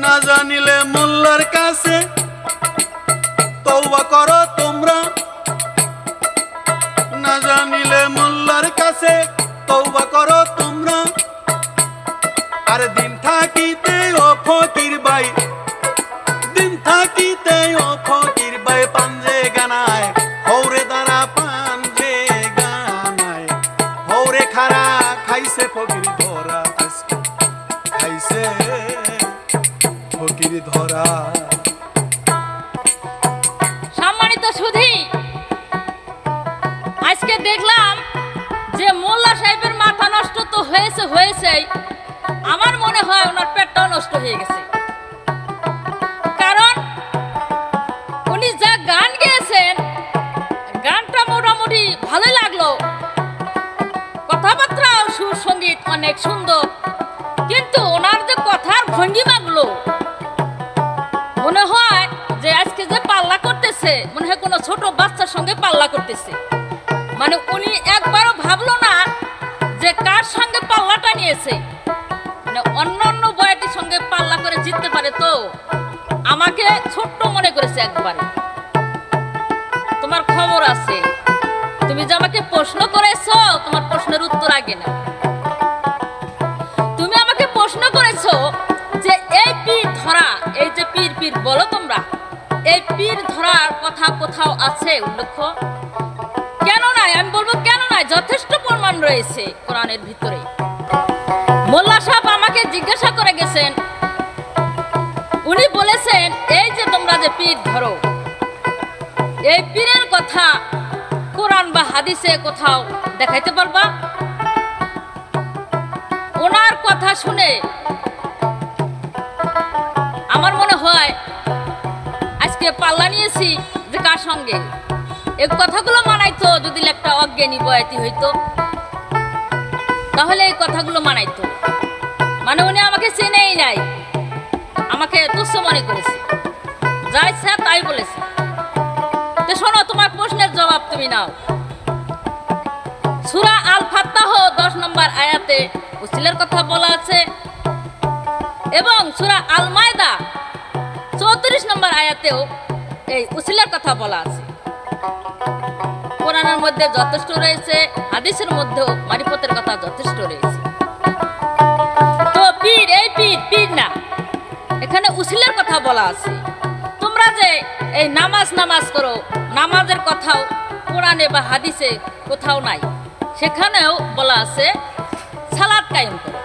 না জানিলে মোল্লার কাছে তওবা করো তোমরা, না জানিলে মোল্লার কাছে তওবা করো তোমরা। আর দিন থাকিতে ও ফকির ভাই, দিন থাকিতে ও ফকির ভাই পাঞ্জে গানায় হৌরে দ্বারা পাঞ্জে গানায় হৌরে খারা খাইছে ফকির ধরা, আজকে খাইছে ফকির ধরা। সম্মানিত সুধী, আজকে দেখলাম যে মোল্লা সাহেবের মাথা নষ্ট তো হয়েছে, আমার মনে হয় ওনার পেটটাও নষ্ট হয়ে গেছে। কারণ উনি যা গান গেয়েছেন, গানটা মোটামুটি ভালোই লাগলো, কথাবার্তা সুর সঙ্গীত অনেক সুন্দর, কিন্তু ওনার যে কথার ভঙ্গিমাগুলো মনে হয় যে আজকে যে পাল্লা করতেছে, মনে হয় কোনো ছোট বাচ্চার সঙ্গে পাল্লা করতেছে। মানে উনি একবারও ভাবলো না যে কার সঙ্গে পাল্লাটা নিয়েছে, মানে অন্য বয়াটির সঙ্গে পাল্লা করে জিততে পারে, তো আমাকে ছোট্ট মনে করেছে একবারে। তোমার খবর আছে, তুমি যে আমাকে প্রশ্ন করেছো, তোমার প্রশ্নের উত্তর আগে না। তুমি আমাকে প্রশ্ন করেছো যে এই পীর ধরা, এই যে পীর পীর বলো তোমরা, এই পীর ধরার কথা কোথাও আছে উল্লেখ? কেন নাই? আমি বলবো কেন নাই, যথেষ্ট প্রমাণ রয়েছে কোরআনের ভিতরে। মোল্লা সাহেব আমাকে জিজ্ঞাসা করে গেছেন, উনি বলেছেন এই যে তোমরা যে পীর ধরো, এই পীরের কথা কোরআন বা হাদিসে কোথাও দেখাইতে পারবা? ওনার কথা শুনে আমার মনে হয় আজকে পাল্লা নিয়েছি যে কার সঙ্গে। এই কথাগুলো মানাইতো যদি একটা অজ্ঞানী বয়াতি হইতো, তাহলে এই কথাগুলো মানাইতো। মানে উনি আমাকে চেনেই নাই, আমাকে তুচ্ছ মনে করেছে, যা ইচ্ছা তাই বলেছে। তো শোনো, তোমার প্রশ্নের জবাব তুমি নাও। সূরা আল ফাত্তাহ 10 নম্বর আয়াতে উসিলের কথা বলা আছে, এবং সূরা আল মায়দা 34 নম্বর আয়াতেও এই উসিলের কথা বলা আছে। কোরআনের মধ্যে যথেষ্ট রয়েছে, হাদিসের মধ্যেও মারিফতের কথা যথেষ্ট রয়েছে। তো পীর, এই পীর পীর না, এখানে উসিলের কথা বলা আছে। তোমরা যে এই নামাজ করো, নামাজের কথাও কোরআনে বা হাদিসে কোথাও নাই। সেখানেও বলা আছে সালাত কায়েম করো।